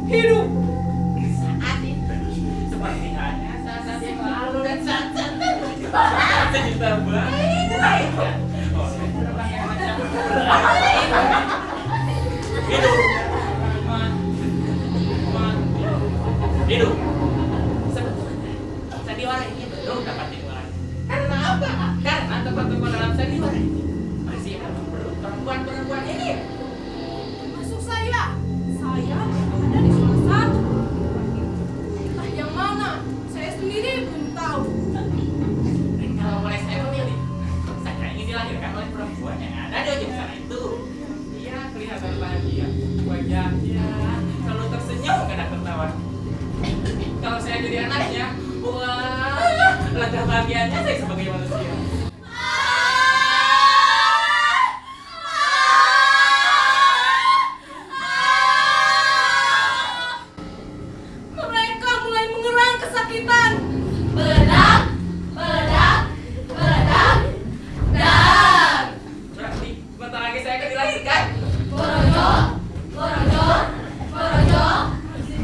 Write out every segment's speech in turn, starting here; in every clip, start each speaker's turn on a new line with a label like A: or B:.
A: hidup. Saat itu seperti halnya saat-saat yang lalu dan saat-saat sejuta baik. Oh, terbang yang macam hidup. Hidup. Sebetulnya sandiwara ini belum dapat dimulai. Karena apa? Karena tempat-tempat dalam sandiwara ini masih belum perempuan-perempuan ini.
B: Masuk saya ada di salah satu. Entah yang mana, saya sendiri belum tahu.
A: Dan kalau boleh saya memilih, saya ingin dilahirkan oleh perempuan yang ada di ujung sana itu. Dia kelihatan bahagia, wajahnya selalu tersenyum kadang tertawa. Kalau saya jadi anaknya, wah, langkah bahagianya saya sebagai manusia.
B: Mereka mulai mengerang kesakitan.
C: Bedak, dan
A: Berarti bentar lagi saya akan dilahirkan.
C: Borojo,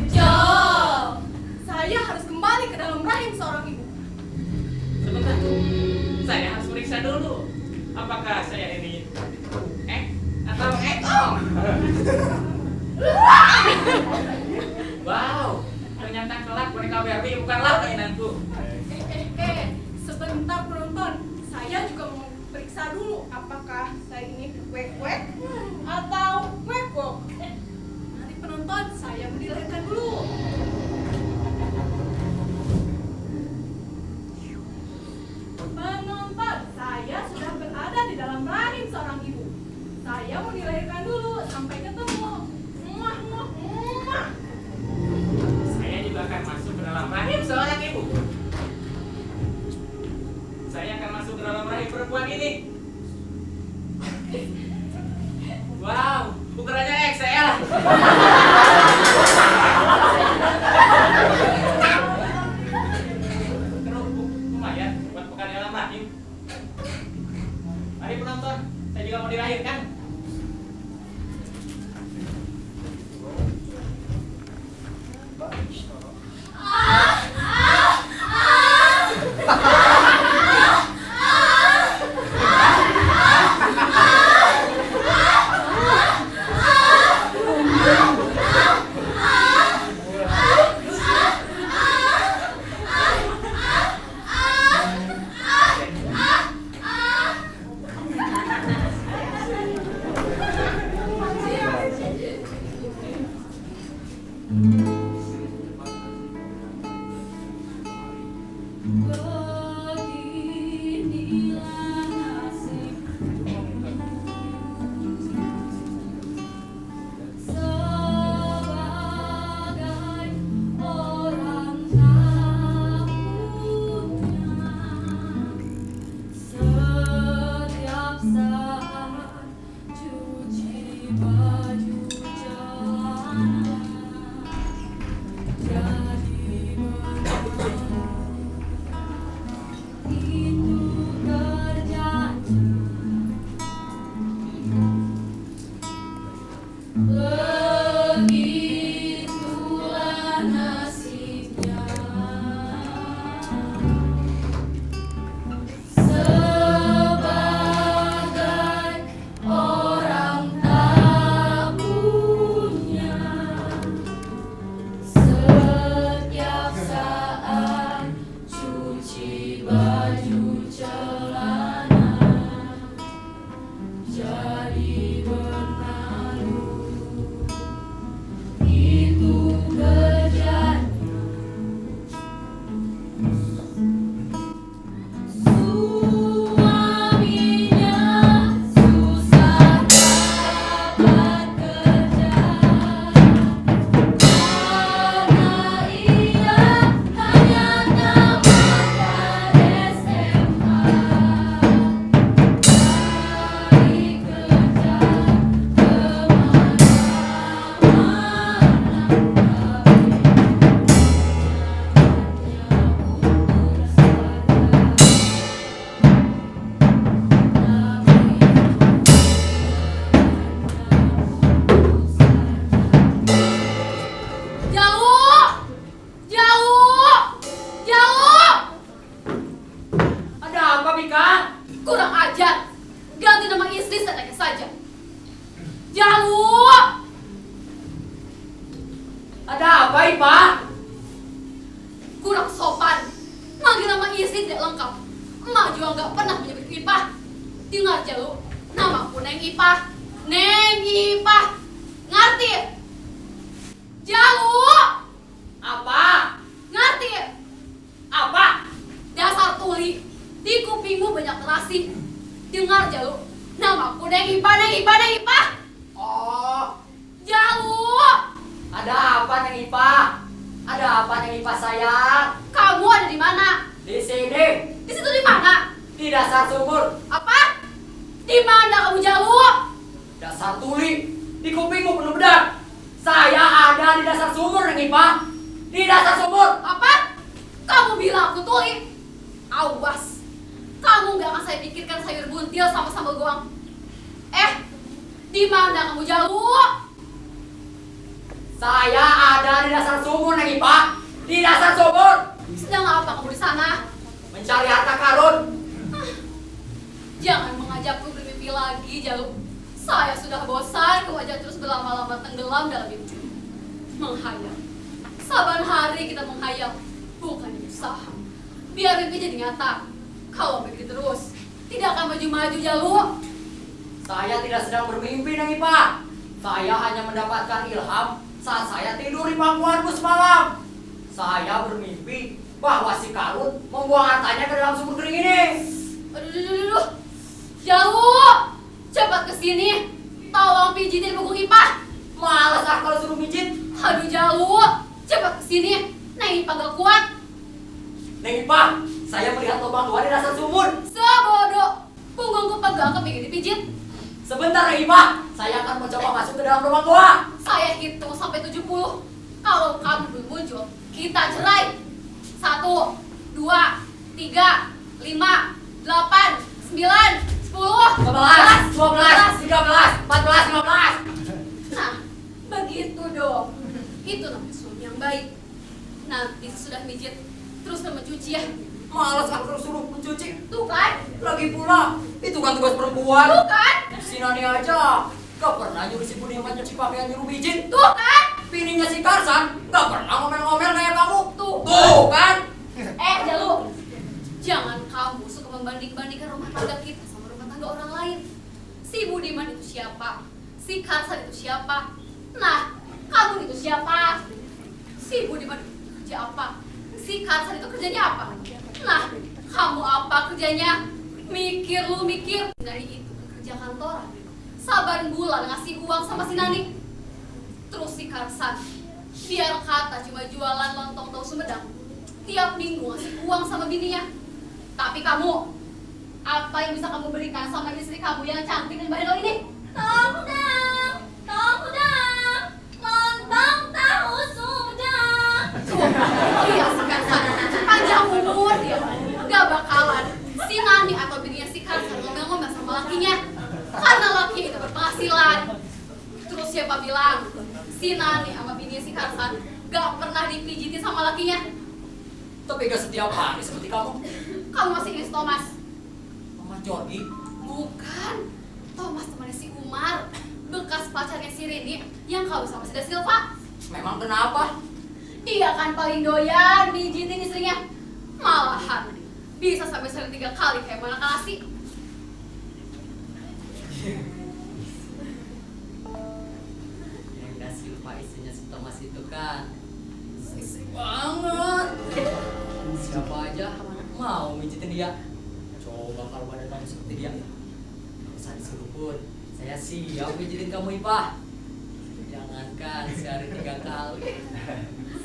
C: Jo.
B: Saya harus kembali ke dalam rahim seorang ibu.
A: Sebentar, saya harus periksa dulu. Apakah saya ini atau ekong? Wow, ternyata kelak boneka Barbie bukanlah mainanku.
B: Kurang ajar. Ganti nama istri seenaknya saja. Jalu.
D: Ada apa, Ipa?
B: Kurang sopan. Manggil nama istri tidak lengkap. Emak juga nggak pernah menyebut Ipah. Dengar Jalu, namaku Neng Ipah. Neng Ipah. Ngerti? Jalu.
D: Apa?
B: Ngerti?
D: Apa?
B: Dasar tuli. Di kupingmu banyak terasi. Dengar Jalu, namaku Neng Ipah, Neng Ipah, Neng Ipah.
D: Oh,
B: Jalu.
D: ada apa, Neng Ipa? Ada apa, Neng Ipa sayang?
B: Kamu ada di mana?
D: Di sini,
B: Di situ di mana?
D: di dasar sumur.
B: Apa? Di mana kamu Jalu?
D: Dasar tuli, di kupingmu penuh bedak. Saya ada di dasar sumur, Neng Ipa. Di dasar sumur.
B: Apa? Kamu bilang aku tuli? Awas. Kamu nggak akan saya pikirkan sayur buntil sama sambal goang. Di mana kamu Jalu?
D: Saya ada di dasar sumur, Neng Ipa. Di dasar sumur.
B: Sedang apa kamu di sana?
D: Mencari harta karun.
B: Jangan mengajakku bermimpi lagi, Jalu. Saya sudah bosan wajah terus berlama-lama tenggelam dalam mimpi. Menghayal. Saban hari kita menghayal, bukan berusaha. Biar mimpi jadi nyata. Kalau begitu terus, tidak akan maju-maju, Jalu.
D: Saya tidak sedang bermimpi, Neng Ipa. Saya hanya mendapatkan ilham saat saya tidur di pangkuanku semalam. Saya bermimpi bahwa si Karun membuang hartanya ke dalam sumur kering ini.
B: Aduh. Jalu, cepat ke sini. Tolong pijitin punggung Ipah.
D: Males ah kalau suruh mijit.
B: Aduh Jalu, cepat ke sini. Neng Ipah gak kuat.
D: Neng Ipa, saya melihat lubang dua di dasar sumur.
B: Sebodoh. Punggungku pegang kepingin dipijit.
D: Sebentar, Neng Ipa. Saya akan mencoba masuk ke dalam lubang gua.
B: Saya hitung sampai 70. Kalau kamu belum muncul, kita cerai. 1, 2, 3, 5, 8, 9, 10,
D: 11, 12, 13, 14, 15.
B: Nah, begitu dong. Itu namanya suami yang baik. Nanti sudah mijit, terus mencuci ya.
D: Males ah kalau suruh mencuci.
B: Tuh kan?
D: Lagi pula, itu kan tugas perempuan.
B: Tuh kan?
D: Si Nani aja gak pernah nyuruh si Budiman nyuci pakaian nyuruh mijit.
B: Tuh kan?
D: Bininya si Karsan gak pernah ngomel-ngomel kayak kamu.
B: Tuh
D: Kan?
B: Jalu. Jangan kamu suka membanding-bandingkan rumah tangga kita sama rumah tangga orang lain. Si Budiman itu siapa? Si Karsan itu siapa? Nah, kamu itu siapa? Si Budiman itu kerja apa? Si Karsan itu kerjanya apa? Nah, kamu apa kerjanya? Mikir lu mikir. Dari itu kerja kantoran. Saban bulan ngasih uang sama si Nani. Terus si Karsan, biar kata cuma jualan lontong tahu Sumedang, tiap minggu ngasih uang sama bininya. Tapi kamu, apa yang bisa kamu berikan sama istri kamu yang cantik dan baik ini? Tahu dong, lontong tahu Sumedang. Iya si Karsan, panjang umur dia, gak bakalan si Nani atau bininya si Karsan ngomel-ngomel sama lakinya, karena laki itu berpenghasilan. Terus siapa bilang si Nani sama bininya si Karsan gak pernah dipijitin sama lakinya?
D: Tapi gak setiap hari seperti kamu.
B: Kamu masih ingat Thomas?
D: Mama Jorgi.
B: Bukan. Thomas temannya si Umar, bekas pacarnya si Rini yang kawin sama si Silva.
D: Memang kenapa?
B: Dia kan paling doyan pijitin istrinya. Malahan bisa sampai sering 3 kali kayak mana kasih.
D: Yang dah Silva istrinya si Thomas itu kan seksi banget. Siapa aja mau mijitin dia. Coba kalau ada kamu seperti dia, gak usah disuruh pun. Saya siap mijitin kamu, Ipa. Jangankan sehari 3 kali,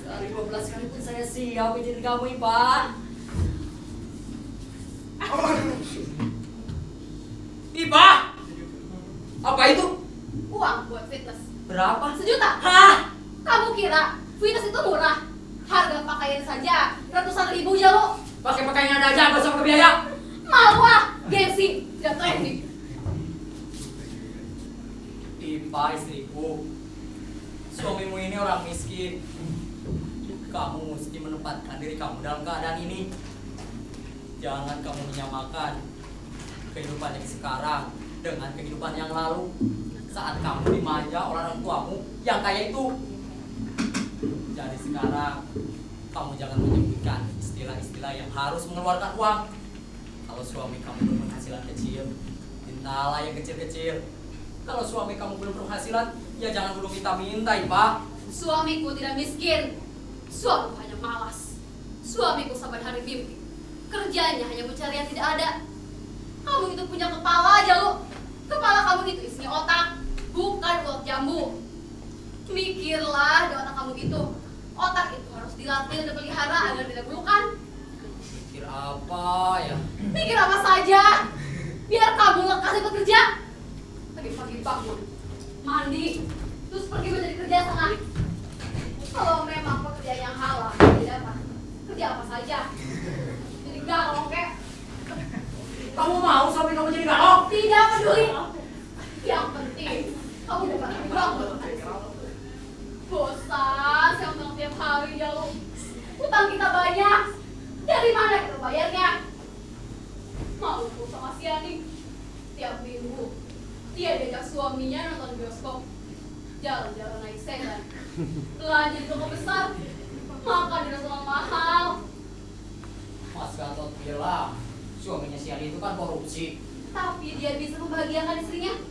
D: sehari 12 kali pun saya siap mijitin kamu, Ipa. Ipa, apa itu?
B: Uang buat fitness.
D: Berapa?
B: 1 juta.
D: Hah?
B: Kamu kira fitness itu murah? Harga pakaian saja ratusan ribu Jalu.
D: Pakai pakaian ada aja, gak usah pakai biaya.
B: Malu ah, gengsi, dan trending.
D: Ipa istriku, suamimu ini orang miskin. Kamu mesti menempatkan diri kamu dalam keadaan ini. Jangan kamu menyamakan kehidupan yang sekarang dengan kehidupan yang lalu saat kamu dimanja oleh orang tuamu yang kaya itu. Jadi sekarang kamu jangan menyebutkan istilah-istilah yang harus mengeluarkan uang. Kalau suami kamu berpenghasilan kecil, mintalah yang kecil-kecil. Kalau suami kamu belum berpenghasilan, ya jangan dulu minta-minta, Pak.
B: Suamiku tidak miskin. Suamiku hanya malas. Suamiku saban hari mimpi. Kerjanya hanya mencari yang tidak ada. Kamu itu punya kepala aja lu. Kepala kamu itu isinya otak, bukan ulat jambu. Mikirlah di otak kamu itu. Otak itu harus dilatih dan dipelihara agar tidak bulukan.
D: Mikir apa ya?
B: Mikir apa saja. Biar kamu lekas bekerja. Pagi-pagi bangun, mandi, terus pergi mencari kerja sana. Kalau memang pekerjaan yang halal tidak apa, kerja apa saja. Jadi garong kek.
D: Kamu mau suami kamu jadi galak?
B: Tidak peduli. Yang penting kamu dapat bangun. Bosan, saya utang tiap hari jauh. Utang kita banyak. Dari mana kita bayarnya? Malu sama si Ani. Tiap minggu dia diajak suaminya nonton bioskop, jalan-jalan naik sedan, belanja di toko besar, makan di restoran mahal.
D: Mas Gatot bilang suaminya si Ali itu kan korupsi.
B: Tapi dia bisa membahagiakan istrinya.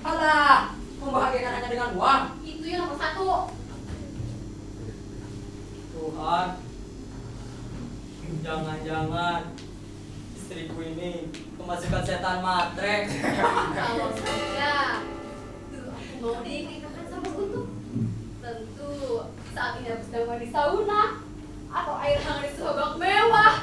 D: Alah, membahagiakan hanya dengan uang.
B: Itu yang nomor satu.
D: Tuhan, jangan-jangan istriku ini kemasukan setan matre.
B: Kalau saja dulu aku mau diikatkan sama kuntup, tentu saat ini aku sedang mandi sauna atau air hangat di sehabak mewah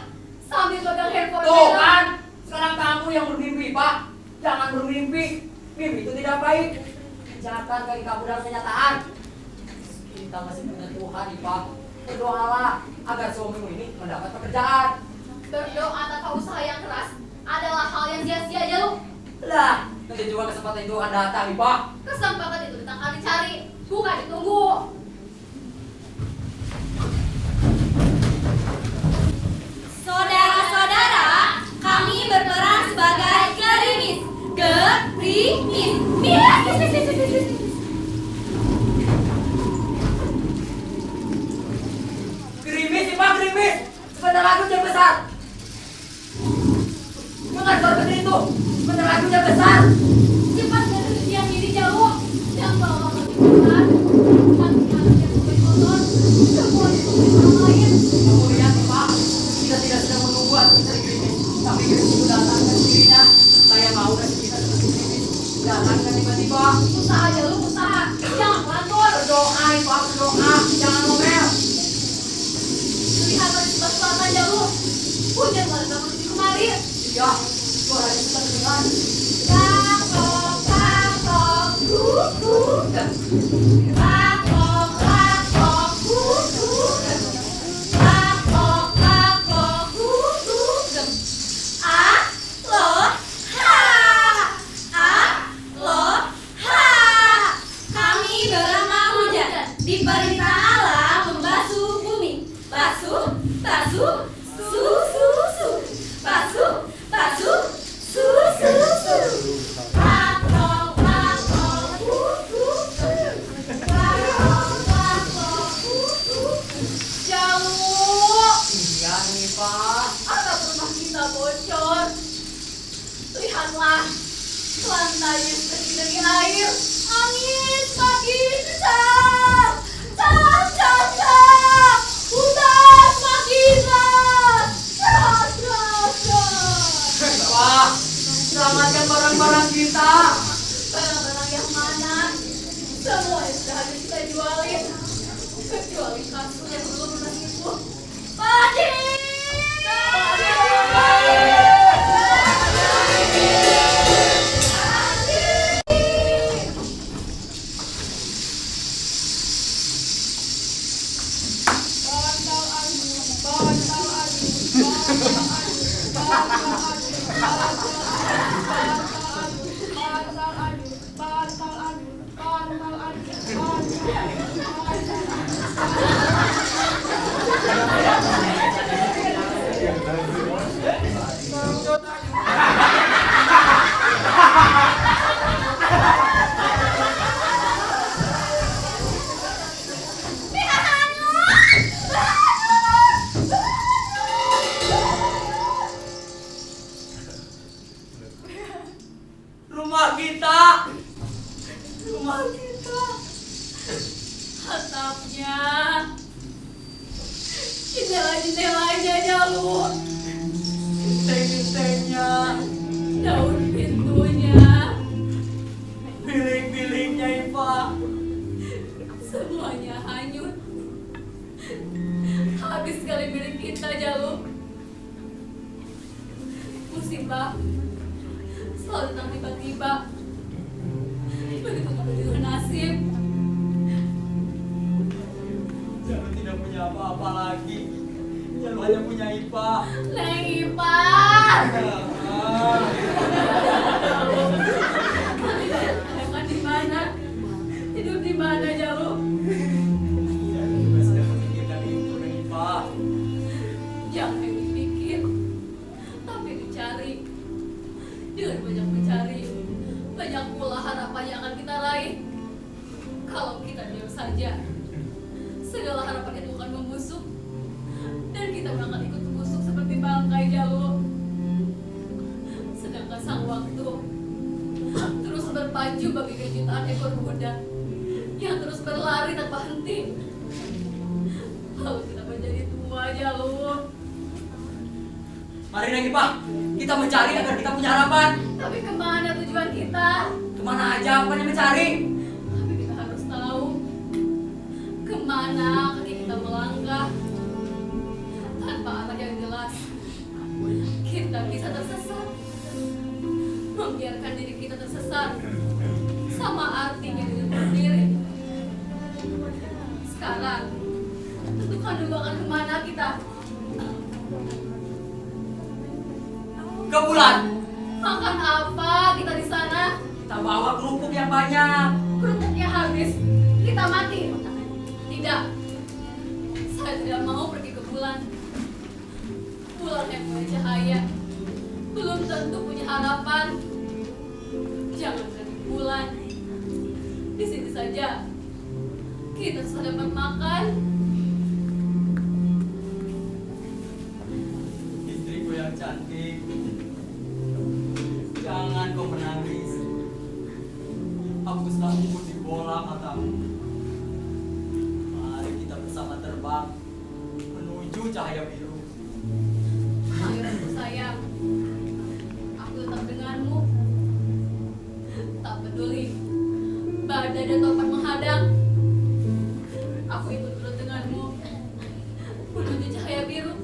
B: sambil pegang handphone.
D: Tuh kan, sekarang kamu yang bermimpi, Pak. Jangan bermimpi. Mimpi itu tidak baik. Kerjakan kaki kamu dalam kenyataan. Kita masih punya Tuhan, Pak. Berdoalah agar suamimu ini mendapat pekerjaan.
B: Berdoa tanpa usaha yang keras adalah hal yang sia-sia aja lu.
D: Lah, nanti juga kesempatan itu akan datang, Pak.
B: Kesempatan itu ditangkap dicari, bukan ditunggu.
C: Saudara-saudara, kami berperan sebagai gerimis. Gerimis.
D: Gerimis, Pak, gerimis. Sebentar lagi hujan besar. Mengajar seperti itu. Sebentar lagi hujan besar.
B: Cepat dari yang ini jauh. Yang bawa kepikiran. Hati-hati yang sampai kotor. Semua dipakai orang lain.
D: Kamu lihat, Pak. Kita tidak sedang menunggu atau mencari gerimis. Tapi gerimis itu datang dengan sendirinya. Saya mau kasih kita seperti gerimis. Datang dengan tiba-tiba.
B: Usaha aja lu, usaha. Jangan melanggar.
D: Berdoa, Pak, berdoa. Jangan ngomel.
B: Lihat dari sebelah selatan jauh. Hujan mulai menuju kemari.
D: Iya, suaranya sudah terdengar.
B: Rakok, rakok, rakok, rakok, rakok, rakok,
C: Kami bernama hujan. Diperintah Allah membasuh bumi. Basuh, basuh, su. Basuh, basuh, su.
B: rakok, rakok, jauh.
D: Iya nih, Pak.
B: Atap rumah kita bocor. Lihatlah, lantainya seperti dari air. Angin semakin kencang. Cak. Hutan semakin deras. Cak.
D: Pak, selamatkan barang-barang kita.
B: Barang-barang yang mana? Semua yang sudah habis kita jualin. Kecuali kasur yang belum pernah itu. Padi! Jendela-jendelanya Jalu,
D: Genteng-gentengnya,
B: daun pintunya,
D: bilik-biliknya Ipa.
B: semuanya hanyut. Habis sekali milik kita Jalu. Musibah selalu datang tiba-tiba. Begitu juga dengan nasib.
D: Jalu tidak punya apa-apa lagi. Jalu hanya punya Ipa.
B: Neng Ipa. Makan di mana? Tidur di mana Jalu?
D: Jalu juga sedang memikirkan itu, Neng Ipa.
B: Jangan dipikir, tapi dicari. Dengan banyak mencari, banyak pula harapan yang akan kita raih. Kalau kita diam saja, segala harapan itu akan membusuk, dan kita akan ikut membusuk seperti bangkai Jalu. Sedangkan sang waktu terus berpacu bagaikan jutaan ekor kuda yang terus berlari tanpa henti. Lalu kita menjadi tua Jalu.
D: Mari Neng Ipa, kita mencari agar kita punya harapan.
B: Tapi kemana tujuan kita?
D: Kemana aja apanya mencari?
B: Tapi kita harus tahu kemana kaki kita melangkah. Tanpa arah yang jelas, kita bisa tersesat. Membiarkan diri kita tersesat sama artinya diri sendiri. Sekarang, tentukan dulu akan kemana kita.
D: Ke bulan.
B: Makan apa kita di sana?
D: Kita bawa kerupuk yang banyak.
B: Kerupuknya habis, kita mati. Tidak, saya tidak mau pergi ke bulan. Bulan yang punya cahaya, belum tentu punya harapan. Jangan pergi ke bulan. Di sini saja kita sudah dapat makan.
D: Istriku yang cantik, jangan kau menangis. Hapuslah putih bola matamu. Mari kita bersama terbang menuju cahaya biru.
B: Ayo aku sayang, aku tetap denganmu. Tak peduli badai dan topan menghadang, aku ikut terus denganmu menuju cahaya biru.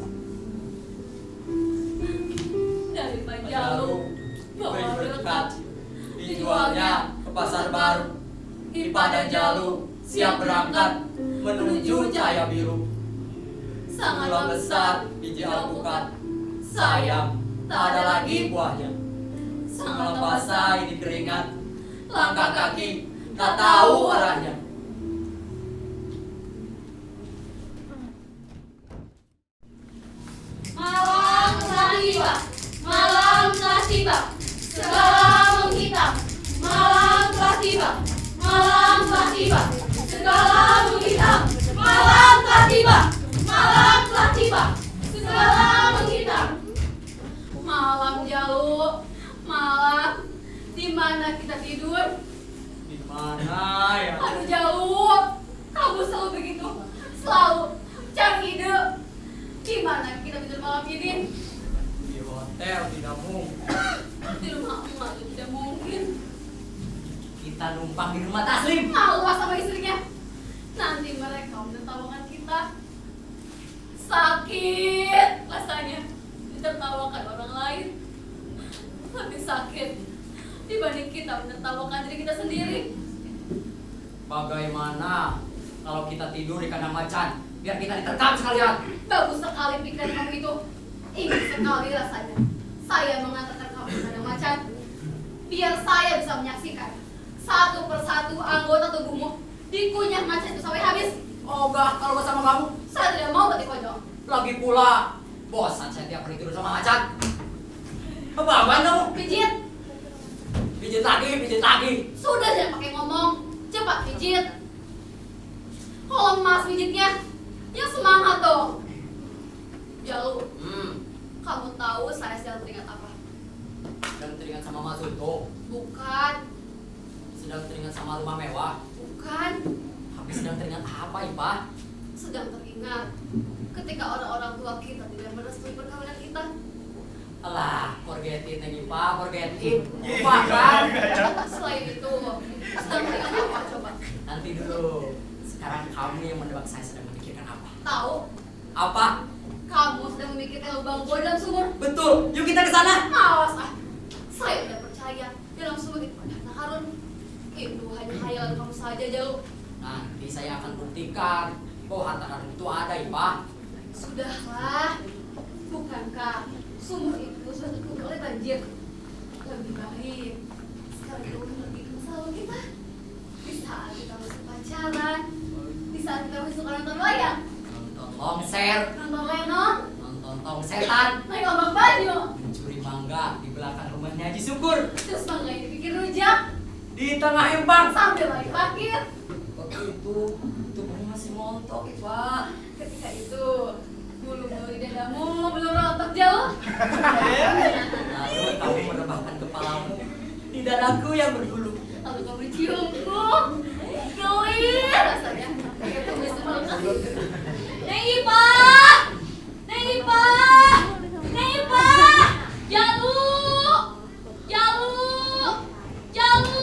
B: Dari Panjalu bawa berkat,
D: Dijualnya ke pasar baru. Ipa dan Jalu siap berangkat menuju cahaya biru.
B: sangat
D: Gula besar biji alpukat, sayang tak ada lagi buahnya. Semalam basah ini keringat, langkah kaki tak tahu arahnya.
C: Malam telah tiba, malam telah tiba, segala menghitam. Malam telah tiba, malam telah tiba, segala menghitam. Malam telah tiba, malam telah tiba, segala menghitam.
B: malam Jalu, malam di mana kita tidur?
D: Di mana ya?
B: Aduh Jalu, kamu selalu begitu, selalu cari ide. Di mana kita tidur malam ini?
D: Di hotel tidak mungkin.
B: Di rumah emak itu tidak mungkin.
D: Kita numpang di rumah Taslim.
B: Malu sama istrinya. Nanti mereka menertawakan kita. Sakit rasanya ditertawakan orang lain. Lebih sakit dibanding kita menertawakan diri kita sendiri.
D: Bagaimana kalau kita tidur di kandang macan? Biar kita diterkam sekalian.
B: Bagus sekali pikiran kamu itu. Ingin sekali rasanya saya mengantarkan kamu ke kandang macan. Biar saya bisa menyaksikan satu persatu anggota tubuhmu dikunyah macan itu sampai habis.
D: Ogah kalau bersama kamu.
B: Saya tidak mau mati konyol.
D: Lagi pula bosan saya tiap hari tidur sama macan. Apa-apaan kamu?
B: Pijit.
D: Pijit lagi, pijit lagi.
B: Sudah jangan pakai ngomong. Cepat pijit. Kalau mas pijitnya, yang semangat dong. Jalu, kamu tahu saya sedang teringat apa?
D: Sedang teringat sama Mas Unto.
B: Bukan,
D: Sedang teringat sama rumah mewah.
B: bukan.
D: Tapi sedang teringat apa, Ipa?
B: Sedang sedang teringat ketika orang-orang tua kita tidak merestui perkawinan kita.
D: Alah, forgetin lagi Pak, forgetin. Lupakan.
B: Selain itu, sedang teringat apa coba?
D: Nanti dulu. Sekarang kamu yang menebak saya sedang memikirkan apa?
B: Tahu?
D: Apa?
B: Kamu sedang memikirkan lubang gua dalam sumur.
D: Betul. Yuk kita ke sana.
B: Awas ah, saya tidak percaya dalam sumur itu ada anak Harun. Itu hanya khayalan kamu saja jauh.
D: Nanti saya akan buktikan bahwa harta karun itu ada, Ipa.
B: Sudahlah, bukankah sumur itu sudah tertutup oleh banjir? Lebih baik sekarang kita pergi ke salon kita. Di saat kita masih pacaran, di saat kita masuk nonton wayang,
D: Nonton longser,
B: nonton lenong,
D: nonton tong setan,
B: naik ombak banyu,
D: mencuri mangga di belakang rumahnya Haji Syukur,
B: terus mangga dipikir rujak,
D: di tengah empang.
B: sambil lagi parkir.
D: Waktu itu tubuhmu masih montok, Ipa.
B: Ketika itu, bulu-bulu di dadamu belum rontok jauh.
D: Lalu kamu merebahkan kepalamu di dadaku yang berbulu.
B: Lalu kamu diciumku, geli rasanya. Itu bisa melekat.
C: Neng Ipa! Neng Ipa! Neng Ipa! Jalu! Jalu! Jalu!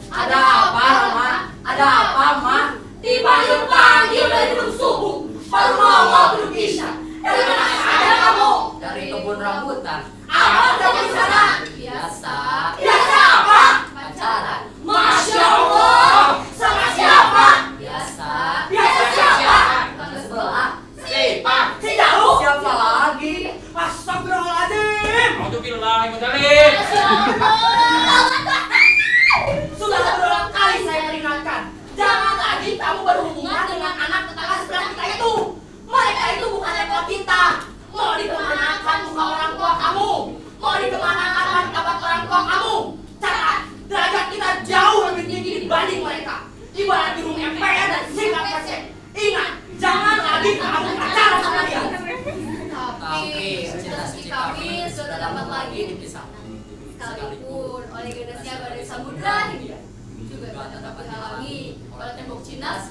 D: Ada apa, Rama? Ada apa, Ma?
C: Dipanggil-panggil dari belum subuh, baru nongol belum isya. Dari mana saja kamu?
D: Dari kebun rambutan.
C: Apa kamu di sana?
B: Biasa.
C: Biasa apa?
D: Pacaran.
C: Masya Allah! Sama siapa?
B: Biasa.
C: Biasa siapa?
B: Tangga sebelah.
A: Si Pak,
C: Si Jalu?
D: Siapa lagi?
C: Astagfirullahaladzim!
A: Alhamdulillahirrahmanirrahim.
C: Masya Allah! Sudah berulang kali saya peringatkan, jangan lagi kamu berhubungan dengan anak tetangga sebelah kita itu. Mereka itu bukan rekor kita. Mau dikemanakan muka orang tua kamu? Mau dikemanakan martabat orang tua kamu? Catat, derajat kita jauh lebih tinggi dibanding mereka. Ibarat burung empean dan singkat pesek. Ingat, jangan lagi kamu pacaran sama dia.
B: Tapi cinta suci kami sudah dapat lagi
D: dipisah.
B: sekalipun oleh ganasnya badai samudra Hindia juga tak dapat dihalangi oleh tembok cinas.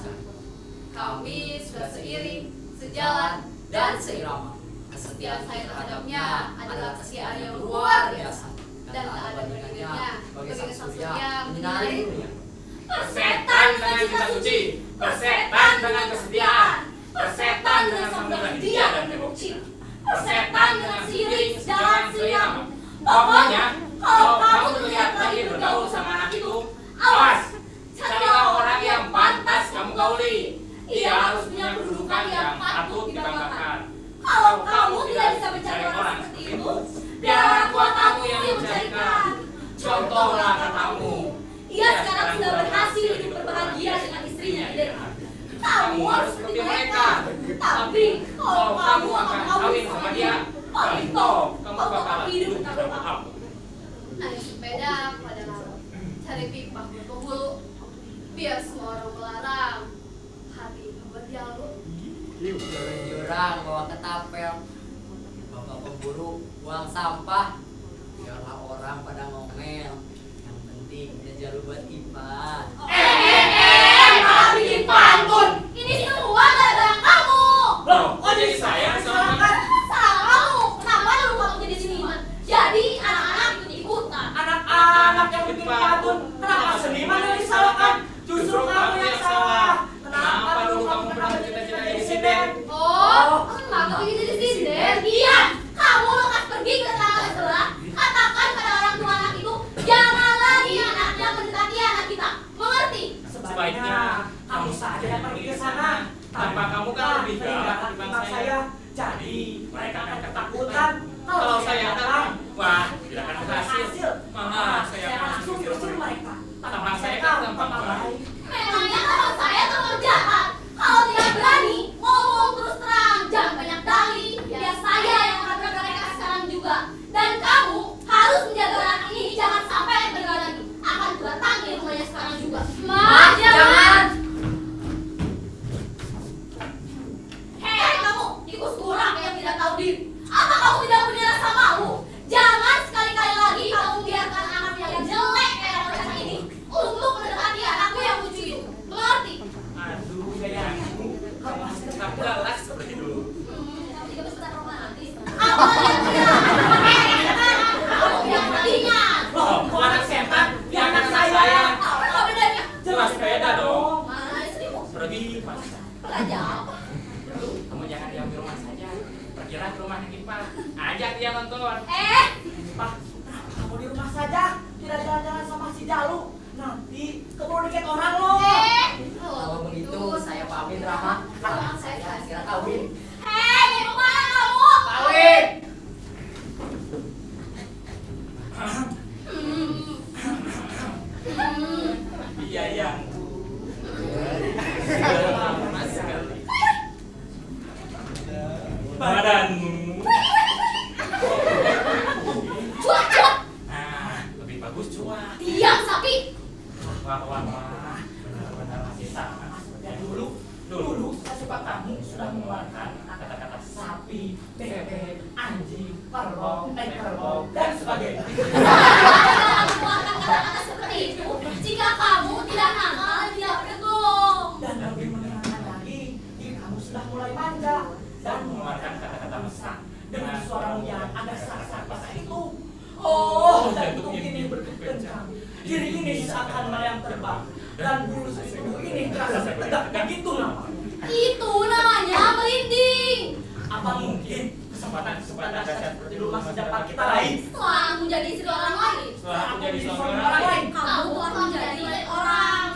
B: Kami sudah seiring, sejalan, dan seirama. Kesetiaan saya terhadapnya adalah kesetiaan yang luar biasa dan tak ada bandingannya bagi sang surya menyinari dunia.
A: Persetan dengan cinta suci, persetan dengan kesetiaan, persetan dengan samudra Hindia dan tembok Cina, persetan dengan seiring, sejalan, seirama. Pokoknya, kalau kamu terlihat lagi bergaul sama anak itu, awas, carilah orang yang pantas kamu gauli. Dia harus punya kedudukan yang patut dibanggakan.
C: Kalau kamu tidak bisa mencari orang seperti itu,
A: biar orang tua kamu yang mencarikan. Contohlah katamu.
C: ia sekarang sudah berhasil hidup berbahagia dengan istrinya di Denmark. Kamu harus seperti mereka. Tapi kalau kamu akan kawin sama dia, paling toh kamu bakal hidup tanpa kamu.
B: Naik sepeda pada laut, cari pipa berpenghulu, biar semua orang melarang. Hati berdialog.
D: Jurang bawa ketapel. Bapak pemburu buang sampah. Biarlah orang pada ngomel. Yang penting dia jalu buat Ipa.
C: Malah bikin pantun. Ini semua gara-gara kamu.
A: Loh, kok jadi saya yang disalahkan?
C: Salah kamu. Kenapa dulu kamu jadi seniman? Jadi anak-anak ikut-ikutan.
E: Anak-anak yang bikin pantun, kenapa seniman yang disalahkan? Justru kamu yang salah.
A: Kenapa dulu kamu pernah bercita-cita jadi sinden?
B: Oh, kenapa begitu jadi sinden?
C: Iya, kamu lekas pergi ke tetangga sebelah. Katakan pada orang tua anak itu, jangan lagi anaknya mendekati anak kita. Mengerti?
A: Sebaiknya
E: kamu saja yang pergi ke sana.
A: Tanpa kamu kan lebih galak
E: timbang
A: saya.
E: saya. Jadi mereka akan ketakutan
A: Kalau saya datang, wah, tidak akan berhasil.
E: berhasil.
A: Malah saya akan
E: langsung
A: usir
E: usir mereka.
A: Tampang saya kan tampang baik.
C: Memangnya kalau saya terlalu jahat. Kalau tidak berani, ngomong terus terang. Jangan banyak dalih.
B: Siapa?
A: Kamu jangan diam di rumah saja. Pergilah ke rumah Kipa. Ajak dia nonton.
E: Pak, kamu di rumah saja, tidak jalan-jalan sama si Jalu. Nanti keburu dikit orang loh.
D: Kalau begitu saya pamit Rama. Saya segera kawin.
B: Mau kemana kamu?
E: Kawin.
A: Iya yang lama sekali. Badanmu.
B: Cuak.
A: Nah, lebih bagus cuak.
B: Diam, sapi.
A: Wah, benar-benar masih sama seperti dulu sepak kamu sudah mengeluarkan kata-kata sapi, bebek, anjing, kerbau, dan sebagainya.
B: Jangan keluarkan kata-kata seperti itu. Jika kamu tidak nakal, tidak berdegong.
E: Dan lebih menyenangkan lagi, kamu sudah mulai manja
A: Dan mengeluarkan kata-kata mesra
E: dengan suaramu yang agak sak-sak itu.
A: Oh,
E: jantung ini berdegup kencang. Diri ini seakan melayang terbang. Dan bulu susu ini terasa tegak begitu lama.
B: Itu namanya merinding.
E: Apa mungkin kesempatan dahsyat seperti dulu masih dapat kita raih?
B: Setelah aku menjadi istri orang lain,
A: Setelah aku jadi suami
E: orang
A: orang lain,
B: kamu telah menjadi milik orang.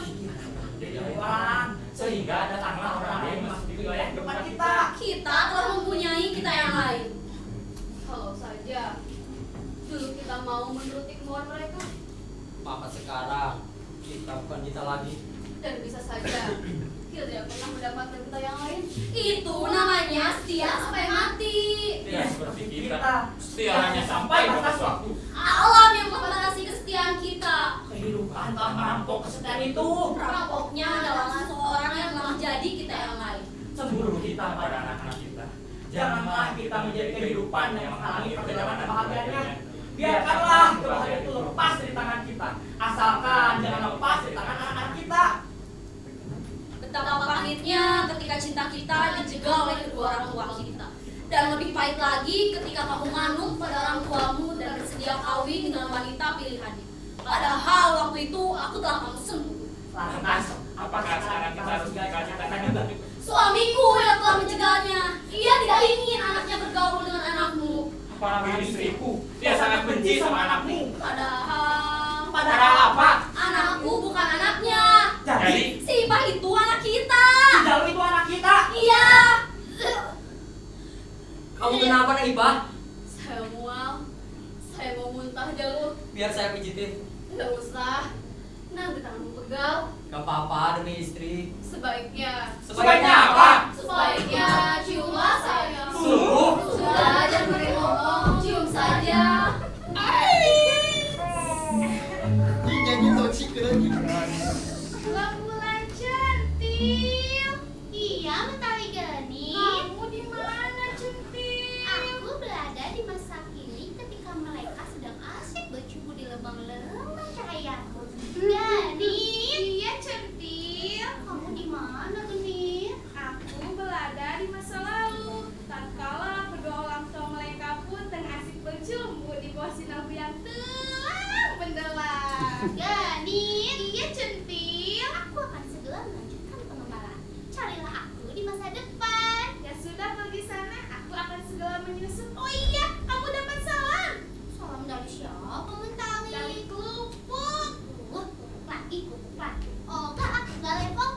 E: Jadi orang
A: sehingga datanglah orang lain masuk di wilayah tempat kita.
B: Kita telah mempunyai kita yang lain. Kalau saja dulu kita mau menuruti kemauan mereka,
D: Maka sekarang kita bukan kita lagi.
B: dan bisa saja kita tidak pernah mendapatkan kita yang lain. Itu namanya setia sampai mati.
A: Tidak seperti kita, setia hanya sampai batas waktu.
B: Alam yang membatasi kesetiaan kita.
E: kehidupan telah merampok kesetiaan itu.
B: Perampoknya adalah seseorang yang telah menjadi kita yang lain.
E: Cemburu kita pada
A: Pada anak-anak kita,
E: janganlah kita menjadi kehidupan yang menghalangi perjalanan kebahagiaannya. Biarkanlah kebahagiaan itu lepas dari tangan kita, asalkan jangan lepas dari tangan anak-anak kita.
B: Betapa pahitnya ketika cinta kita dijegal oleh kedua orang tua kita. Dan lebih pahit lagi ketika kamu manut pada orang tuamu dan bersedia kawin dengan wanita pilihannya. Padahal waktu itu aku telah kamu sembuh.
A: lantas apakah sekarang kita harus meninggalkan juga?
B: Suamiku yang telah menjegalnya. Ia tidak ingin anaknya bergaul dengan anakmu.
A: Apalagi istriku, dia sangat benci sama anakmu.
B: Padahal
E: apa?
B: anakku bukan anaknya.
A: Jadi,
B: Si Ipah itu anak kita.
E: Si Jalu itu anak kita.
B: Iya.
D: Kamu kenapa nih Ibah?
B: Saya mual. Saya mau muntah jalur.
D: Biar saya pijitin.
B: Nggak usah. Nanti tanganmu pegal.
D: Gak apa-apa demi istri.
B: Sebaiknya
E: apa?
B: Sebaiknya ciumlah saya.
E: Sungguh?
B: Sudah, jangan beri ngomong. Cium saja.
C: Bulan centil. Iya, mentari geni.
B: Kamu di mana, Centil?
C: Aku berada di masa kini ketika mereka sedang asik bercumbu di lembang-lembang cahayaku. Geni. Iya, centil. Kamu di mana, Geni?
F: Aku berada di masa lalu. Tatkala kedua orang tua mereka pun tengah asik bercumbu di bawah sinar yang terang benderang.
C: Geni. Iya, centil. Aku akan segera melanjutkan pengembaraan. Carilah aku di masa depan.
F: Ya sudah, pergi sana. Aku akan segera menyusul.
C: Oh iya, kamu dapat salam. Salam dari siapa, Mentari? Dari kerupuk. Kerupuk lagi, kerupuk lagi. Oh, enggak, aku nggak level.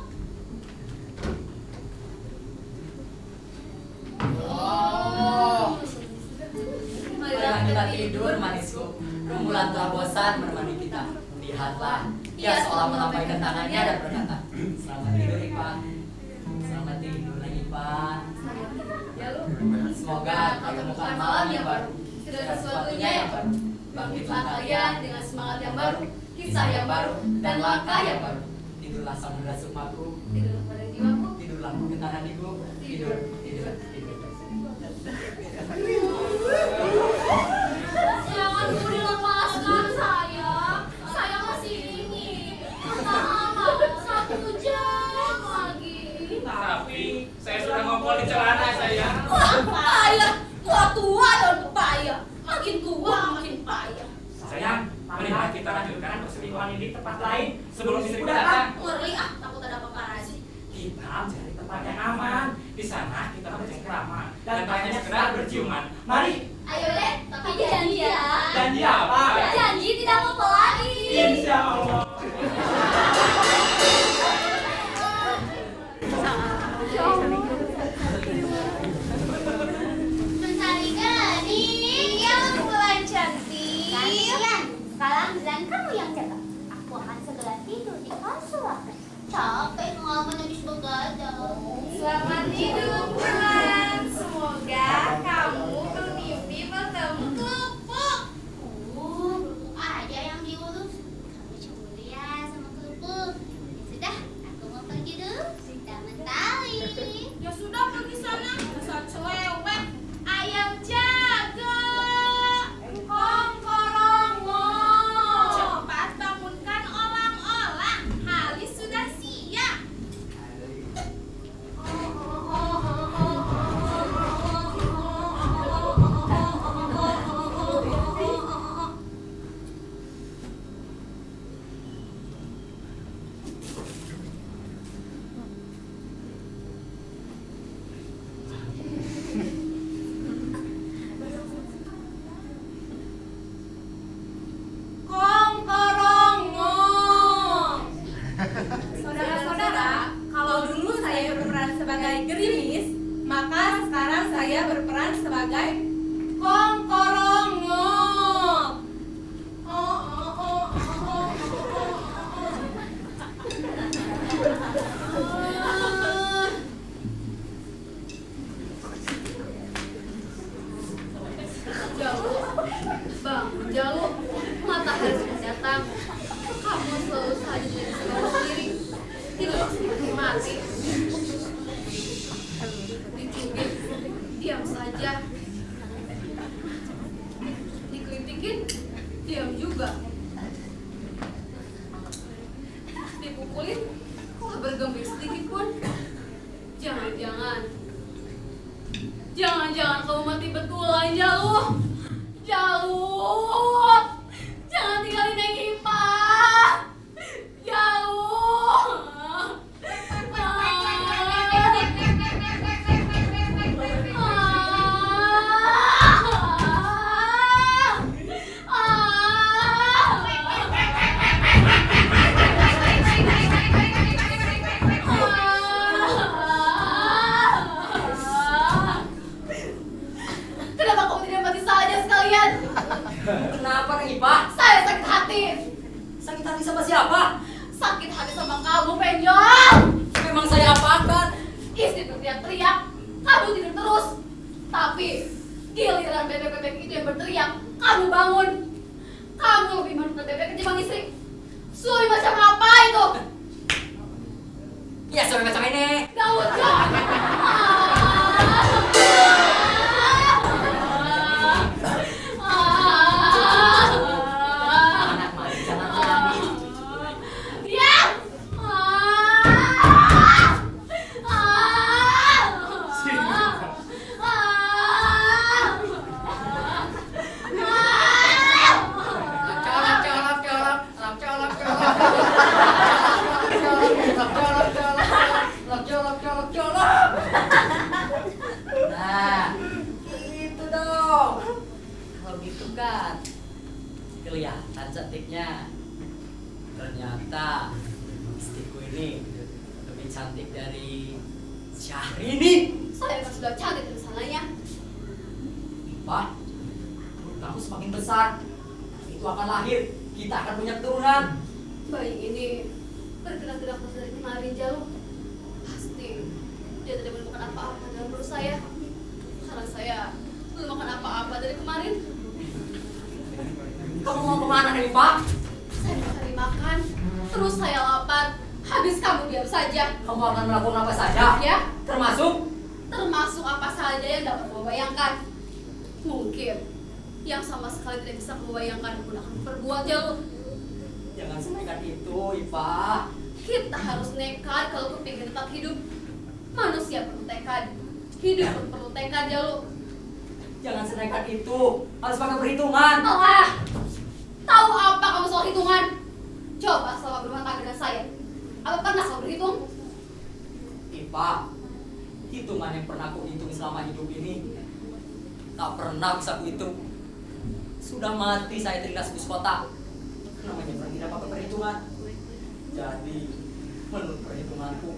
D: Marilah kita tidur manisku. Rembulan telah bosan menemani kita. Lihatlah, dia seolah melambaikan tangannya dan berkata, selamat tidur Ipan. Selamat tidur Ipan. Semoga kau temukan malam yang baru.
B: Segala sesuatunya yang baru. Bangkitlah kalian dengan semangat yang baru, kisah yang baru, dan langkah yang baru.
D: Tidurlah samudra sukmaku.
B: Tidurlah pada jiwaku.
D: Tidurlah ketahan hatiku. Tidur, tidur, tidur.
B: Jangan dulu dilepaskan sayang. Saya masih ingin. Tahan 1 jam lagi.
A: tapi saya sudah ngompol di celana saya.
B: Wah, payah. Tua-tua daun payah. Makin tua makin payah.
A: Sayang, marilah kita lanjutkan perselingkuhan ini di tempat lain sebelum istriku datang.
B: Ngeri ah, takut ada paparazi.
E: Kita mencari tempat yang aman. dan hanya sekedar berciuman. Mari,
C: Ayo deh, tapi janji ya.
E: janji apa?
C: Janji tidak mau lagi.
E: Insya Allah.
C: Mencari gading yang bulan cantik. Kalian, sekarang bilang kamu yang jaga. Aku akan segera tidur di kasur aku. Capek ngalamin habis begadang.
F: Selamat tidur bulan. Semoga kamu bermimpi bertemu kerupuk.
C: Kerupuk aja yang diurus. Kamu cemburu ya sama kerupuk. Ya sudah, aku mau pergi dulu. Sudah mentari.
F: Ya sudah pergi sana. Dasar cewek. Ayam jaga. Kongkorongo. Cepat bangunkan olang-olang. Halis sudah siap. Kongkorongo.
G: Saudara-saudara, kalau dulu saya berperan sebagai gerimis, maka sekarang saya berperan sebagai kongkorongo.
B: Jalu, bangun Jalu, matahari sudah datang. Kamu selalu saja jadi selalu sendiri. Tidur seperti mati. Dicubit, diam saja. Dikritikin, diam juga. Dipukulin, kok bergeming sedikit pun. Jangan-jangan kamu mati betulan, Jalu. Jalu, jangan tinggalin Neng Ipa. Jalu. Kenapa kamu tidak mati saja sekalian?
D: Kenapa Neng Ipa?
B: Saya sakit hati.
D: Sakit hati sama siapa?
B: Sakit hati sama kamu, Penyol.
D: Memang saya apakan?
B: Istri berteriak-teriak, kamu tidur terus. Tapi giliran bebek-bebek itu yang berteriak, kamu bangun. Kamu lebih menurut bebek ketimbang istri. Suami macam apa itu?
D: Ya sampai macam ini.
B: Daud, Daud.
D: Anak mati jangan nangis.
B: Diam.
D: Nah, itu dong. Kalau gitu kan kelihatan cantiknya. Ternyata istriku ini lebih cantik dari Syahrini.
B: Saya kan sudah cantik dari sananya.
D: Pak, perut kamu semakin besar. Itu akan lahir. Kita akan punya keturunan.
B: Bayi ini bergerak-gerak terus dari kemarin jauh. Pasti dia tidak boleh makan apa-apa dalam perut saya. Karena saya belum makan apa-apa dari kemarin.
D: Kamu mau kemana nih, Pak?
B: Saya mau cari makan, terus saya lapar. Habis kamu diam saja.
D: Kamu akan melakukan apa saja?
B: Ya,
D: Termasuk
B: apa saja yang dapat kamu bayangkan. Mungkin yang sama sekali tidak bisa kamu bayangkan pun akan berbuat jauh.
D: jangan senekat itu, Ipa.
B: Kita harus nekat kalau kepingin tetap hidup. Manusia perlu tekad. Hidup pun perlu tekad jauh.
D: Jangan senekat itu. Harus pakai perhitungan.
B: Allah, tahu apa kamu soal hitungan? Coba selama berumah tangga dengan saya. Apa pernah kamu berhitung?
D: Ipa, Hitungan yang pernah aku hitung selama hidup ini tak pernah bisa aku hitung. Sudah mati saya terikas bus kota. Namanya tidak pakai perhitungan. Jadi menurut perhitunganku,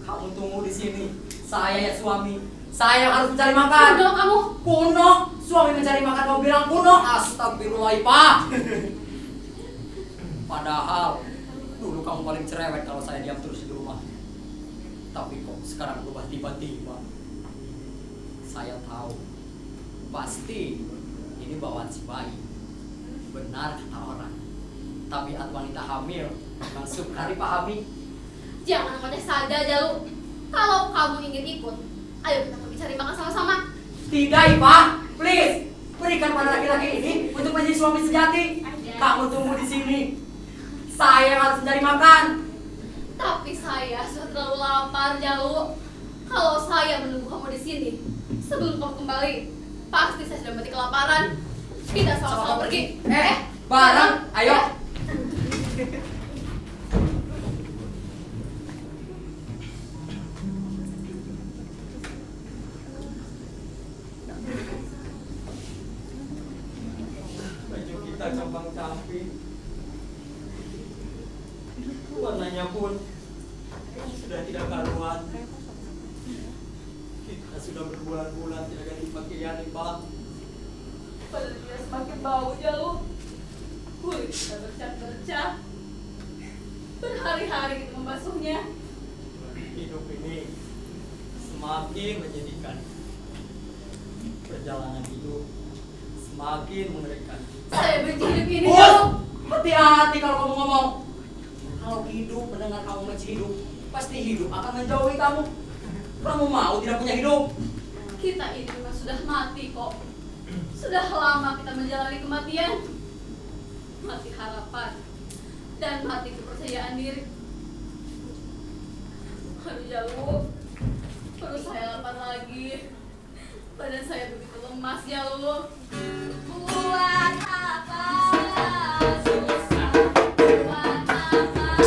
D: kamu tunggu di sini. Saya ya suami, saya harus mencari makan.
B: Kuno kamu.
D: Kuno, suami mencari makan kamu bilang kuno. Astagfirullah, Pak. Padahal dulu kamu paling cerewet kalau saya diam terus di rumah. Tapi kok sekarang berubah tiba-tiba. Saya tahu, pasti ini bawaan si bayi. Benar kata orang. Tabiat wanita hamil memang sukar dipahami.
B: Jangan ngoceh saja, Jalu. Kalau kamu ingin ikut, ayo kita pergi cari makan sama-sama.
D: Tidak, Pak. Please, berikan pada laki-laki ini untuk menjadi suami sejati. Kamu tunggu di sini. Saya harus mencari makan.
B: Tapi saya sudah terlalu lapar, Jalu. Kalau saya menunggu kamu di sini, sebelum kamu kembali, pasti saya sudah mati kelaparan. Kita sama-sama pergi.
D: Bareng, ayo.
A: Baju kita compang-camping, warnanya pun sudah tidak karuan. Kita sudah berbulan-bulan tidak ganti pakaian, Pak.
B: Badan kita semakin bau, Jalu. Kulit kita bercat-bercat. Berhari-hari kita membasuhnya.
A: Hidup ini semakin menyedihkan. Perjalanan hidup semakin mengerikan.
B: Saya benci hidup ini,
D: Bos,
B: Jalu.
D: hati-hati kalau kamu ngomong. Kalau hidup mendengar kamu benci hidup, pasti hidup akan menjauhi kamu. Kamu mau tidak punya hidup?
B: Kita ini memang sudah mati kok. Sudah lama kita menjalani kematian. Mati harapan dan mati kepercayaan diri. Aduh, Jalu. Perut saya lapar lagi. Badan saya begitu lemas, Jalu.
C: Buat apa susah? Buat apa susah?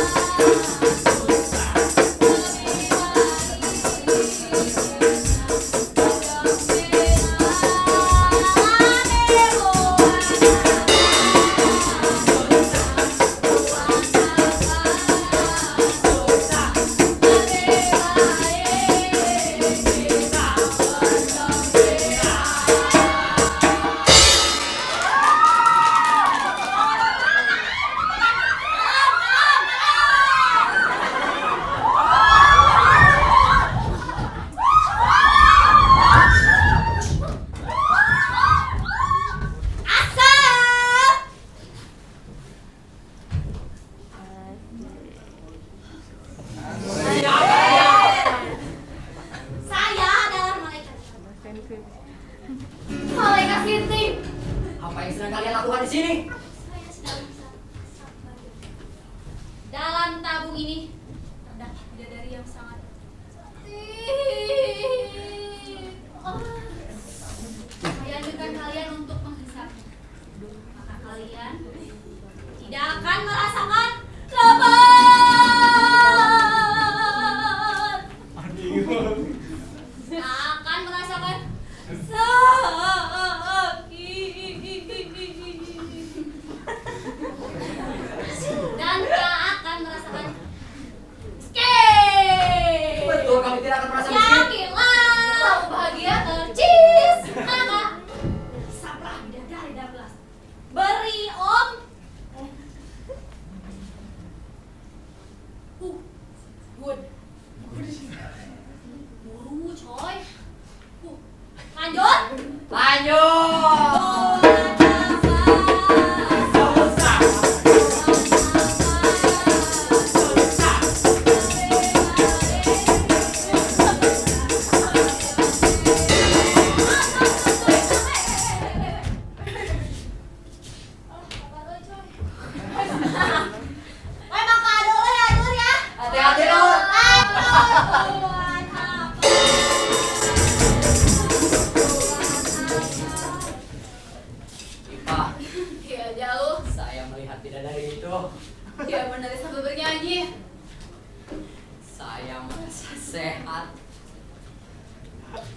C: Lebih saya adalah malaikat.
B: Malaikat Siti.
D: Apa yang sedang kalian lakukan di sini?
C: Saya sedang dalam tabung ini terdapat bidadari yang sangat saya anjurkan kalian untuk menghisapnya. Maka kalian tidak akan merasakan lapar. Akan merasakan sakit dan gak akan merasakan skate.
D: Betul, kami tidak akan merasa miskin.
C: Yakinlah.
B: Selalu bahagia.
C: Cheese. Maka hisaplah bidadari dan belas. Beri om. Good. Buru coy. Lanjut.
D: Lanjut. Hati-hati, Lur.
C: Buat apa?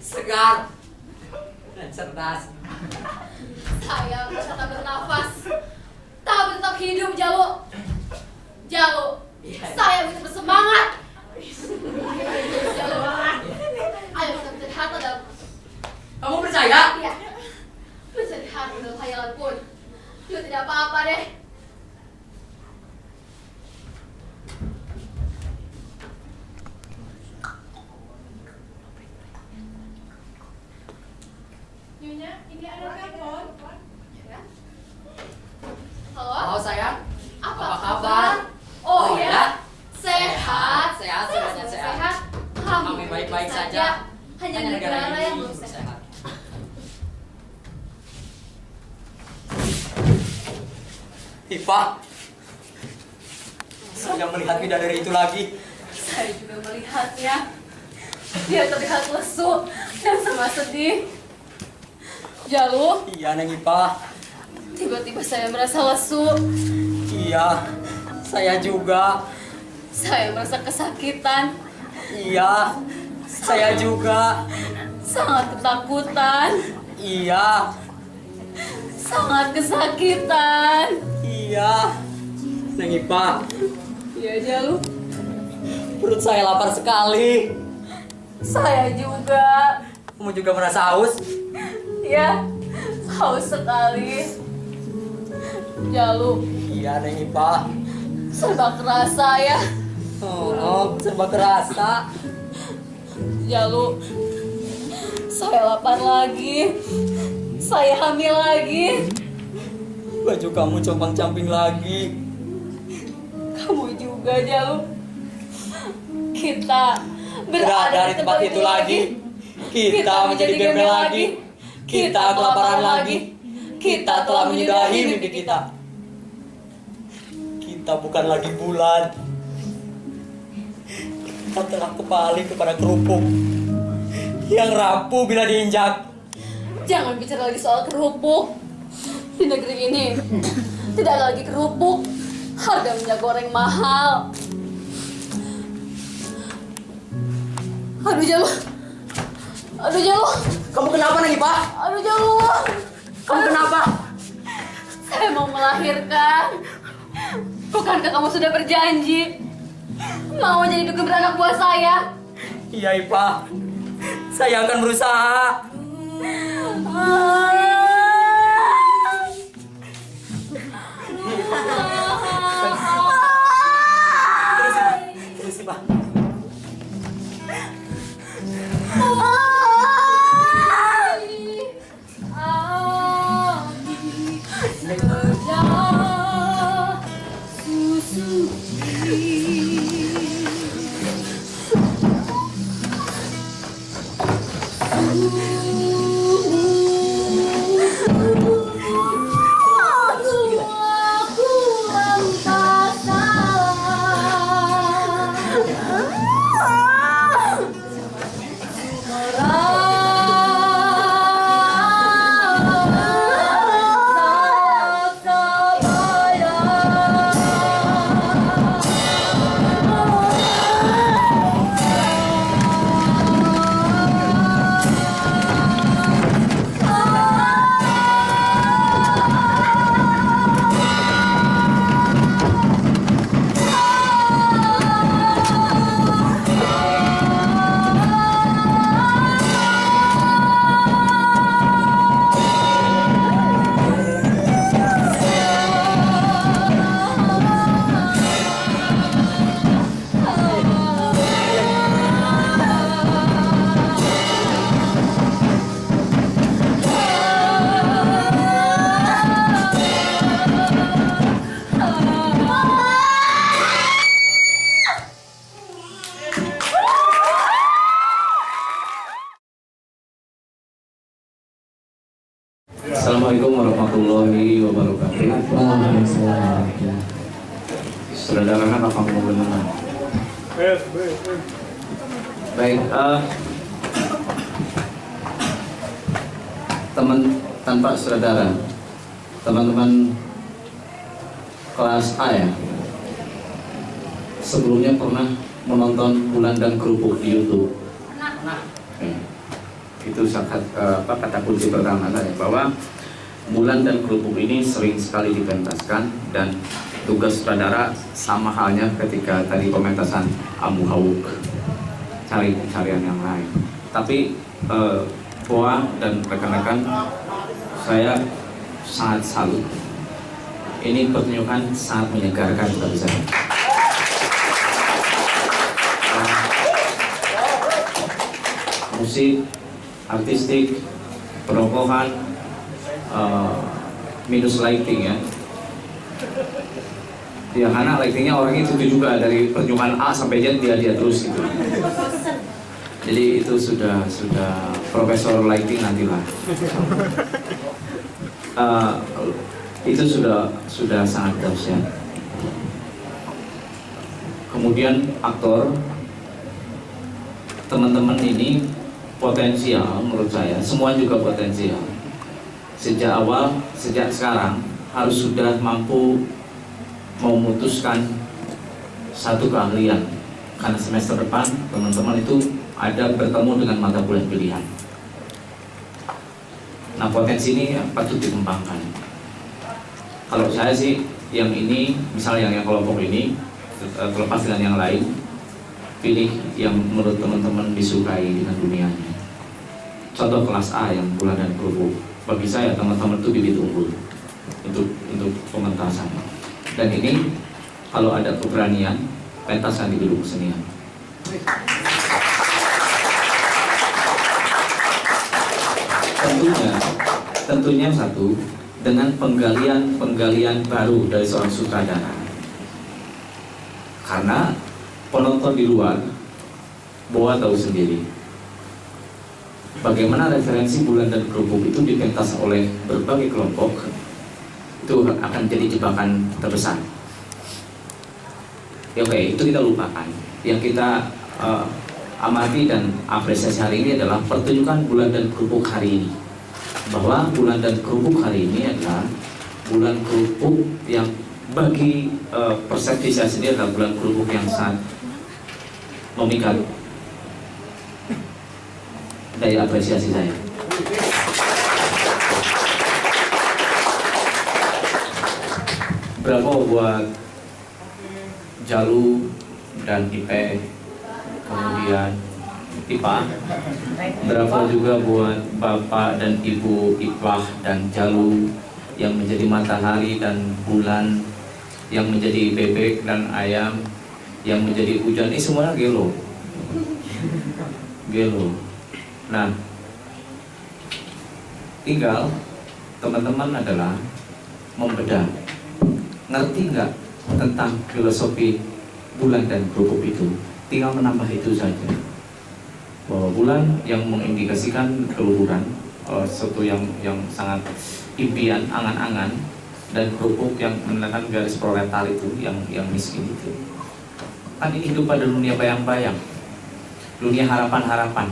D: segar, dan cerdas.
B: Saya bisa tak bernafas, tapi tetap hidup, Jalu. Jalu, saya bisa bersemangat. Jalu, ayo kita mencari harta dalam.
D: Kamu percaya?
B: Iya, mencari harta dalam khayalan pun juga tidak apa-apa deh.
F: Nyonya, ini ada telepon.
B: Halo?
D: Halo sayang,
B: Apa
D: apa kabar?
B: Oh,
D: Oh,
B: ya,
D: ya?
B: sehat.
D: Sehat, semuanya sehat.
B: Kami
D: Kami baik-baik saja.
B: Hanya negara yang belum sehat.
D: sehat. Ipa, saya melihat bidadari itu lagi.
G: Saya juga melihatnya. Dia terlihat lesu dan sama sedih. Jalu,
D: Iya, Neng Ipa.
G: tiba-tiba saya merasa lesu.
D: Iya, saya juga.
G: Saya merasa kesakitan,
D: Iya, saya juga.
G: sangat ketakutan,
D: Iya,
G: sangat kesakitan.
D: iya. Neng Ipa,
G: Ya Jalu,
D: perut saya lapar sekali.
G: saya juga.
D: Kamu juga merasa haus?
G: Ya, haus sekali. Jalu,
D: Iya, Neng Ipa.
G: serba kerasa ya.
D: Oh, serba kerasa.
G: Jalu, saya lapar lagi. Saya hamil lagi.
D: Baju kamu compang-camping lagi.
G: Kamu juga, Jalu. Kita
D: Berada di tempat itu lagi. Kita menjadi gembel lagi. Kita kelaparan lagi. Kita telah menyudahi mimpi kita. Kita bukan lagi bulan. Kita telah kembali kepada kerupuk yang rapuh bila diinjak.
G: Jangan bicara lagi soal kerupuk. Di negeri ini tidak ada lagi kerupuk. Harga minyak goreng mahal. Aduh Jalu. Aduh Jalu.
D: Kamu kenapa, Neng Ipa?
G: Aduh Jalu.
D: Kamu kenapa?
G: Saya mau melahirkan. Bukankah kamu sudah berjanji mau jadi dukun beranak buah saya?
D: Iya, Ipa. Saya akan berusaha. Terus, Ipa.
H: Assalamualaikum warahmatullahi wabarakatuh. Saudara kan apa mau benar? Baik, teman tanpa saudara, teman-teman kelas A ya. Sebelumnya pernah menonton Bulan dan Kerupuk di YouTube.
B: Nah,
H: Oke. Itu kata kunci pertama saya, bahwa bulan dan kerupuk ini sering sekali dipentaskan, dan tugas sutradara sama halnya ketika tadi pementasan Amu Hawuk, cari pencarian yang lain. Tapi Boa dan rekan-rekan, saya sangat salut. Ini pertunjukan sangat menyegarkan bagi saya. Musik, artistik, perokohan, minus lighting ya. Ya karena lightingnya orangnya itu juga dari pertunjukan A sampai Z dia terus gitu. Jadi itu sudah profesor lighting nantilah. Itu sudah sangat dahsyat. Kemudian aktor, teman-teman ini potensial menurut saya, semua juga potensial. Sejak awal, sejak sekarang harus sudah mampu memutuskan satu keahlian, karena semester depan teman-teman itu ada bertemu dengan mata kuliah pilihan. Nah, potensi ini patut dikembangkan. Kalau saya sih yang ini, misalnya yang kelompok ini terlepas dengan yang lain, pilih yang menurut teman-teman disukai dengan dunianya. Contoh kelas A yang bulan dan kerupuk, bagi saya teman-teman itu bibit unggul untuk pementasan. Dan ini kalau ada keberanian, pentasan di gedung kesenian. Tentunya satu, dengan penggalian baru dari seorang sutradara. Karena penonton di luar, Boa tahu sendiri bagaimana referensi bulan dan kerupuk itu dipentas oleh berbagai kelompok, itu akan jadi jebakan terbesar. Oke, itu kita lupakan. Yang kita amati dan apresiasi hari ini adalah pertunjukan bulan dan kerupuk hari ini. Bahwa bulan dan kerupuk hari ini adalah bulan kerupuk yang bagi persepsi saya sendiri adalah bulan kerupuk yang sangat memikat daya apresiasi saya. Bravo buat Jalu dan Ipe, kemudian Ipa. Bravo juga buat Bapak dan Ibu Ipah dan Jalu yang menjadi matahari dan bulan, yang menjadi bebek dan ayam, yang menjadi hujan. Ini semuanya gelo. Nah, tinggal teman-teman adalah membedah, ngerti nggak tentang filosofi bulan dan kerupuk itu. Tinggal menambah itu saja, bahwa bulan yang mengindikasikan keluhuran, sesuatu yang sangat impian, angan-angan, dan kerupuk yang menandakan garis proletar itu, yang miskin itu. Kan ini hidup pada dunia bayang-bayang, dunia harapan-harapan.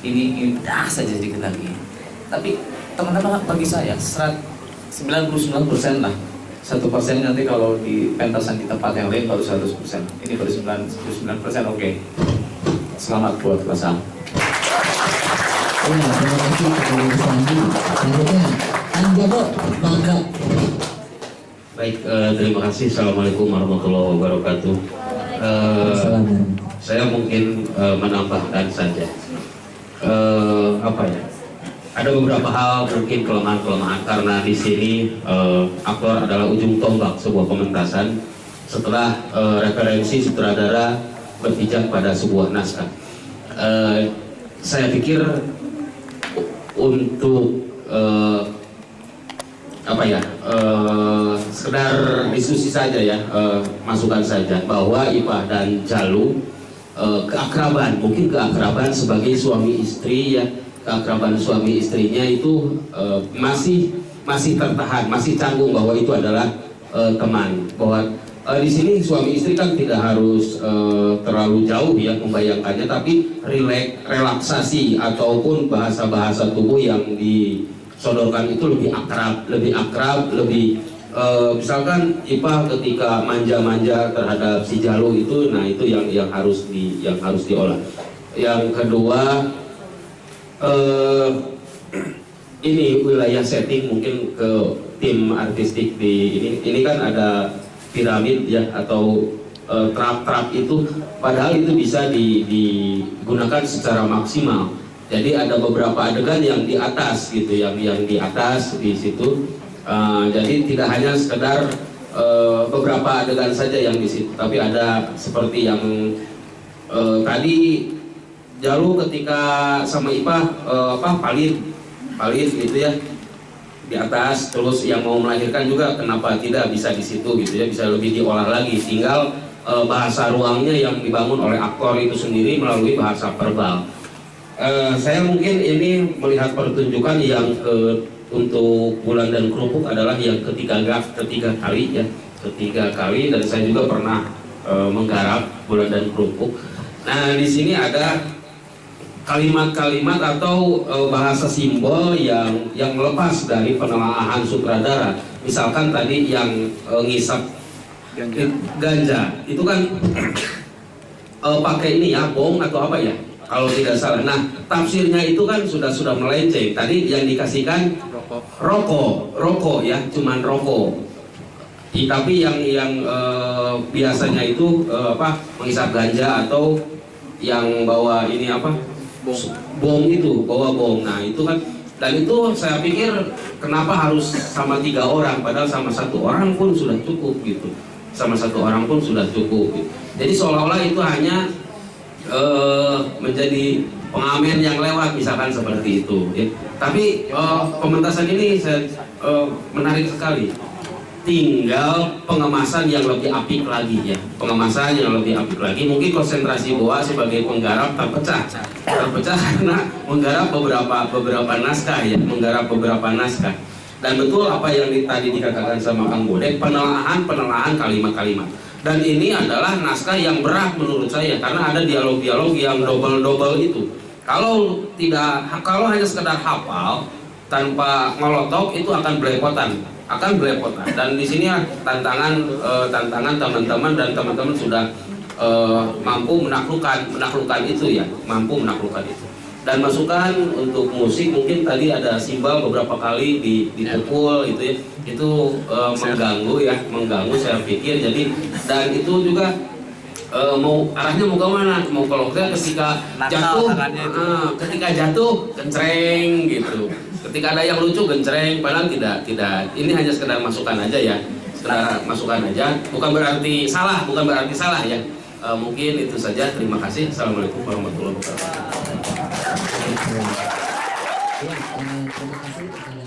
H: Ini indah saja sedikit lagi. Tapi teman-teman, bagi saya 99% lah. 1% nanti kalau di pentasan di tempat yang lain baru 100%. Ini baru 99%, oke. Selamat buat kelas A.
I: Ya, terima kasih kepada Ibu Sandi. Selanjutnya, Anjabo Bangka.
J: Baik, terima kasih. Assalamualaikum warahmatullahi wabarakatuh. Saya mungkin menambahkan saja. Ada beberapa hal mungkin kelemahan-kelemahan, karena di sini aktor adalah ujung tombak sebuah pementasan setelah referensi sutradara berpijak pada sebuah naskah. Saya pikir untuk sekedar diskusi saja ya, masukan saja bahwa Ipa dan Jalu mungkin keakraban sebagai suami istri ya, keakraban suami istrinya itu masih tertahan, masih canggung bahwa itu adalah teman. Bahwa di sini suami istri kan tidak harus terlalu jauh ya membayangkannya, tapi relaksasi ataupun bahasa-bahasa tubuh yang disodorkan itu lebih akrab, misalkan Ipa ketika manja-manja terhadap si Jalu itu, nah itu yang harus diolah. Yang kedua, ini wilayah setting mungkin ke tim artistik di ini kan ada piramid ya, atau trap itu, padahal itu bisa digunakan secara maksimal. Jadi ada beberapa adegan yang di atas gitu, yang di atas di situ. Jadi tidak hanya sekedar beberapa adegan saja yang di situ, tapi ada seperti yang tadi Jalu ketika sama Ipah Palin gitu ya di atas, terus yang mau melahirkan juga kenapa tidak bisa di situ gitu ya, bisa lebih diolah lagi, tinggal bahasa ruangnya yang dibangun oleh aktor itu sendiri melalui bahasa verbal. Saya mungkin ini melihat pertunjukan yang untuk Bulan dan Kerupuk adalah yang ketiga kali ya, ketiga kali, dan saya juga pernah menggarap Bulan dan Kerupuk. Nah di sini ada kalimat-kalimat atau bahasa simbol yang lepas dari penelaahan sutradara. Misalkan tadi yang ngisap ganja itu kan pakai ini ya, bong atau apa ya kalau tidak salah. Nah tafsirnya itu kan sudah melenceng. Tadi yang dikasihkan rokok ya, cuman rokok. Tapi yang biasanya itu mengisap ganja atau yang bawa ini bom itu, bawa bom. Nah itu kan, dan itu saya pikir kenapa harus sama 3 orang, padahal sama 1 orang pun sudah cukup gitu, sama 1 orang pun sudah cukup gitu. Jadi seolah-olah itu hanya menjadi pengamen yang lewat misalkan seperti itu ya. Tapi pementasan ini saya menarik sekali. Tinggal pengemasan yang lebih apik lagi ya, pengemasan yang lebih apik lagi. Mungkin konsentrasi Boa sebagai penggarap terpecah karena menggarap beberapa naskah ya, menggarap beberapa naskah. Dan betul apa yang tadi dikatakan sama Kang Bodek, penelaahan kalimat-kalimat. Dan ini adalah naskah yang berat menurut saya, karena ada dialog-dialog yang double itu. Kalau hanya sekedar hafal tanpa ngelotok itu akan belepotan. Dan di sini tantangan teman-teman, dan teman-teman sudah mampu menaklukkan itu ya, mampu menaklukkan itu. Dan masukan untuk musik, mungkin tadi ada simbal beberapa kali dipukul itu ya, itu mengganggu saya pikir. Jadi dan itu juga arahnya mau kemana? Mau kalau ketika jatuh kencreng gitu. Ketika ada yang lucu gencreng, padahal tidak. Ini hanya sekedar masukan aja ya, masukan aja. Bukan berarti salah ya. Mungkin itu saja. Terima kasih. Assalamualaikum warahmatullahi wabarakatuh.
I: Ya, terima kasih.